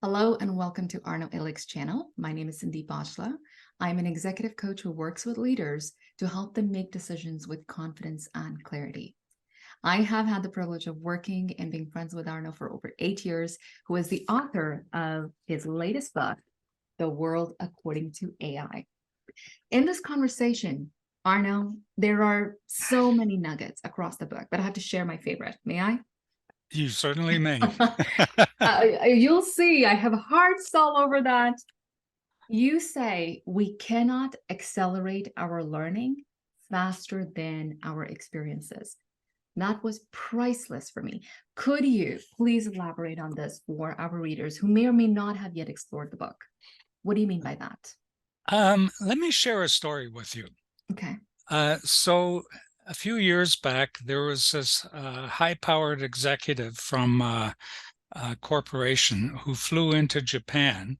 Hello and welcome to Arno Illic's channel. My name is Cindy Bajla. I'm an executive coach who works with leaders to help them make decisions with confidence and clarity. I have had the privilege of working and being friends with Arno for over 8 years, who is the author of his latest book, The World According to AI. In this conversation, Arno, there are so many nuggets across the book, but I have to share my favorite. May I? You certainly may. You'll see, I have hearts all over that. You say we cannot accelerate our learning faster than our experiences. That was priceless for me. Could you please elaborate on this for our readers who may or may not have yet explored the book? What do you mean by that? Let me share a story with you. Okay. So a few years back, there was this high-powered executive from a corporation who flew into Japan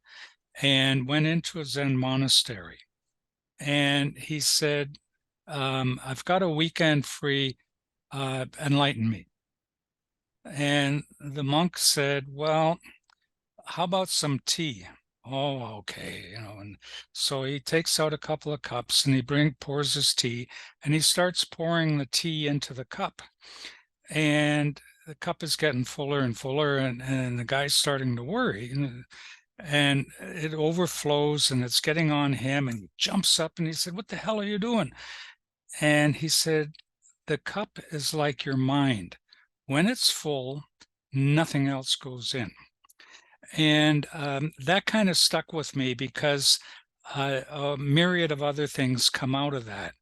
and went into a Zen monastery. And he said, I've got a weekend free, enlighten me. And the monk said, well, how about some tea? Oh, okay, and so he takes out a couple of cups and he pours his tea and he starts pouring the tea into the cup. And the cup is getting fuller and fuller, and the guy's starting to worry. And it overflows and it's getting on him, and he jumps up and he said, "What the hell are you doing?" And he said, "The cup is like your mind. When it's full, nothing else goes in." And that kind of stuck with me because a myriad of other things come out of that.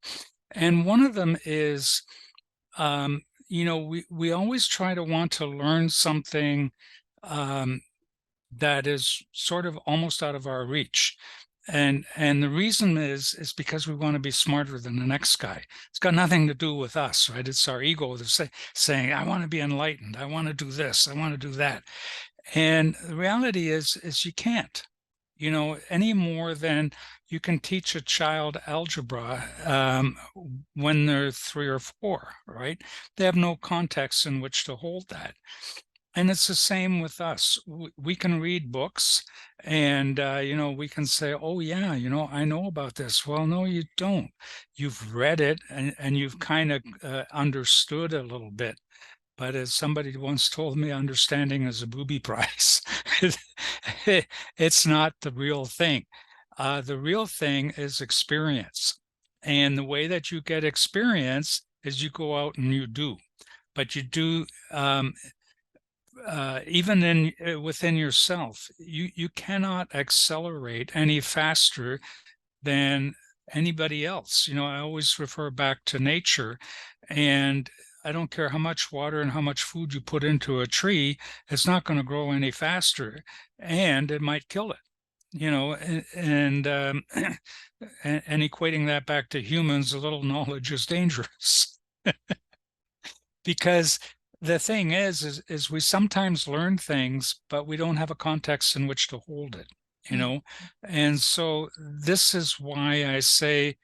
And one of them is, we always try to want to learn something that is sort of almost out of our reach. And the reason is because we want to be smarter than the next guy. It's got nothing to do with us, right? It's our ego that's saying, I want to be enlightened. I want to do this. I want to do that. And the reality is you can't, any more than you can teach a child algebra when they're 3 or 4, right? They have no context in which to hold that. And it's the same with us. We can read books and, we can say, oh, yeah, I know about this. Well, no, you don't. You've read it and you've kind of understood a little bit. But as somebody once told me, understanding is a booby price. It's not the real thing. The real thing is experience. And the way that you get experience is you go out and you do. But you do, even within yourself, you cannot accelerate any faster than anybody else. I always refer back to nature, and I don't care how much water and how much food you put into a tree, it's not going to grow any faster, and it might kill it. And and equating that back to humans, a little knowledge is dangerous. Because the thing is we sometimes learn things, but we don't have a context in which to hold it, And so this is why I say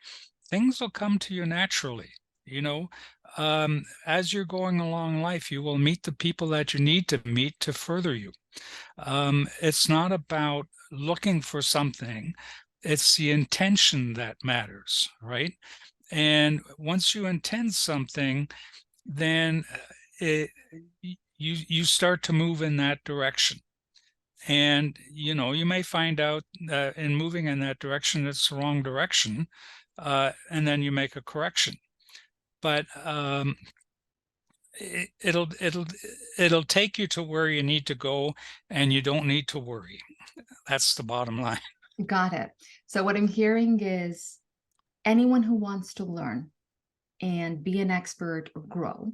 things will come to you naturally, as you're going along life, you will meet the people that you need to meet to further you. It's not about looking for something, it's the intention that matters, right? And once you intend something, then you start to move in that direction. And you may find out that in moving in that direction, it's the wrong direction, and then you make a correction. But it'll take you to where you need to go, and you don't need to worry. That's the bottom line. Got it. So what I'm hearing is anyone who wants to learn and be an expert or grow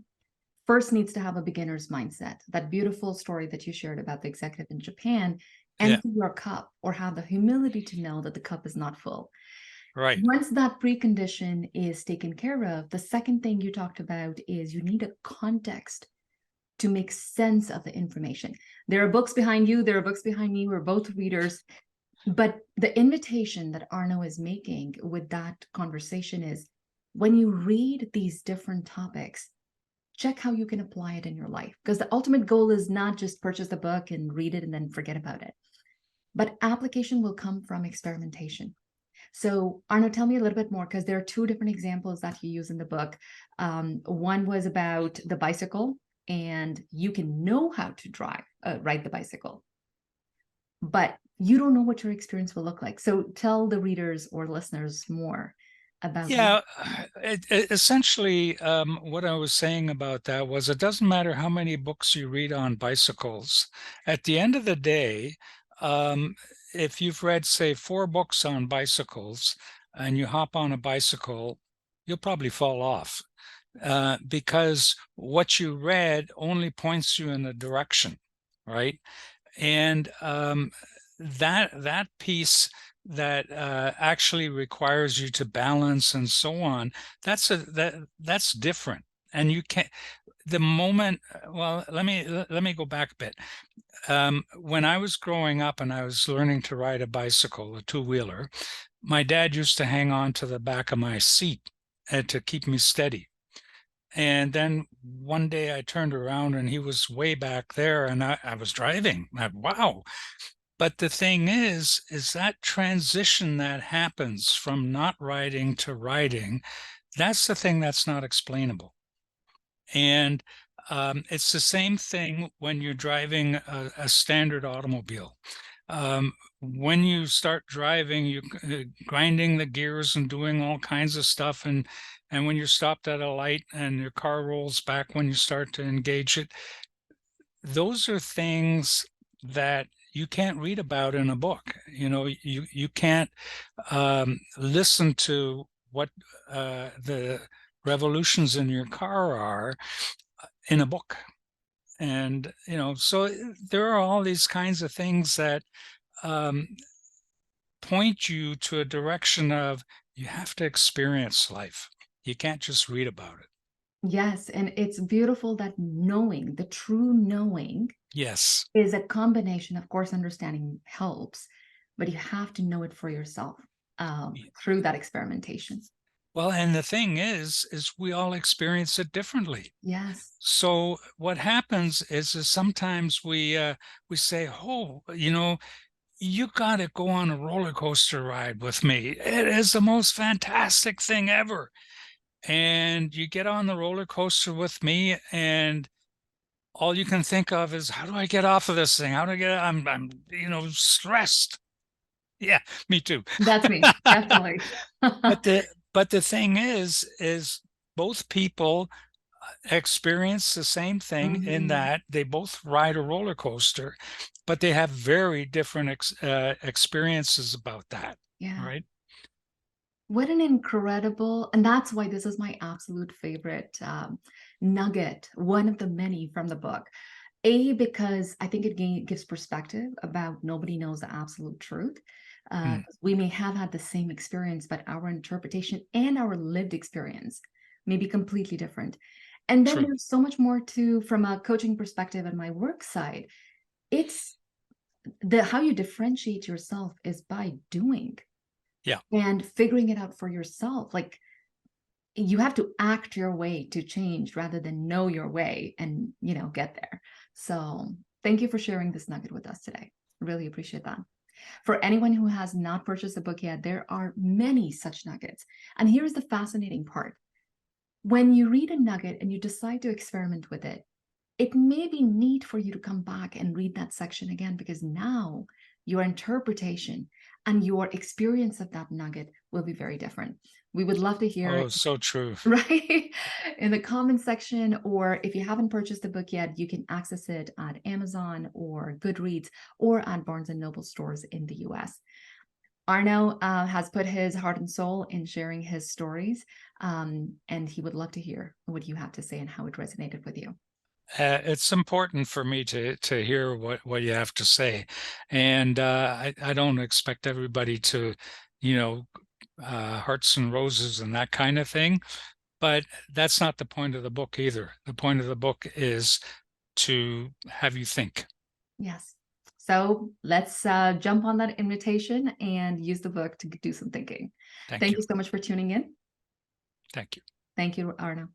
first needs to have a beginner's mindset. That beautiful story that you shared about the executive in Japan, empty your cup, or have the humility to know that the cup is not full. Right. Once that precondition is taken care of, the second thing you talked about is you need a context to make sense of the information. There are books behind you, there are books behind me, we're both readers. But the invitation that Arno is making with that conversation is when you read these different topics, check how you can apply it in your life. Because the ultimate goal is not just purchase the book and read it and then forget about it. but application will come from experimentation. So Arno, tell me a little bit more, because there are two different examples that you use in the book. One was about the bicycle, and you can know how to ride the bicycle, but you don't know what your experience will look like. So tell the readers or listeners more about Yeah, essentially, what I was saying about that was it doesn't matter how many books you read on bicycles. At the end of the day, um, if you've read, say, 4 books on bicycles and you hop on a bicycle, you'll probably fall off because what you read only points you in a direction, right? And that piece that actually requires you to balance and so on, that's different. And you can't, the moment, well, let me go back a bit. When I was growing up and I was learning to ride a bicycle, a two-wheeler, my dad used to hang on to the back of my seat to keep me steady. And then one day I turned around and he was way back there and I was driving. Wow. But the thing is that transition that happens from not riding to riding, that's the thing that's not explainable. And it's the same thing when you're driving a standard automobile. When you start driving, you grinding the gears and doing all kinds of stuff. And when you're stopped at a light and your car rolls back when you start to engage it, those are things that you can't read about in a book. You can't listen to what the revolutions in your car are in a book. And so there are all these kinds of things that point you to a direction of you have to experience life. You can't just read about it. Yes, and it's beautiful that knowing, the true knowing, Yes. is a combination. Of course, understanding helps, but you have to know it for yourself through that experimentation. Well, and the thing is we all experience it differently. Yes. So what happens is sometimes we say, oh, you got to go on a roller coaster ride with me. It is the most fantastic thing ever. And you get on the roller coaster with me, and all you can think of is, how do I get off of this thing? How do I get? I'm stressed. Yeah, me too. That's me, definitely. But the thing is both people experience the same thing in Mhm. that they both ride a roller coaster, but they have very different experiences about that. Yeah. Right? What an incredible, and that's why this is my absolute favorite nugget, one of the many from the book. Because I think it gives perspective about nobody knows the absolute truth. Mm, We may have had the same experience, but our interpretation and our lived experience may be completely different. And then true. there's so much more to, from a coaching perspective and my work side. It's how you differentiate yourself is by doing Yeah. and figuring it out for yourself. Like, you have to act your way to change rather than know your way and get there. So thank you for sharing this nugget with us today. Really appreciate that. For anyone who has not purchased the book yet, there are many such nuggets. And here's the fascinating part. When you read a nugget and you decide to experiment with it, it may be neat for you to come back and read that section again, because now your interpretation and your experience of that nugget will be very different. We would love to hear, Oh, so true. right, in the comment section, or if you haven't purchased the book yet, you can access it at Amazon or Goodreads or at Barnes and Noble stores in the US. Arno has put his heart and soul in sharing his stories, and he would love to hear what you have to say and how it resonated with you. It's important for me to hear what you have to say, and I don't expect everybody to, hearts and roses and that kind of thing. But that's not the point of the book either. The point of the book is to have you think. Yes. So let's jump on that invitation and use the book to do some thinking. Thank Thank you. you so much for tuning in. Thank you. Thank you, Arno.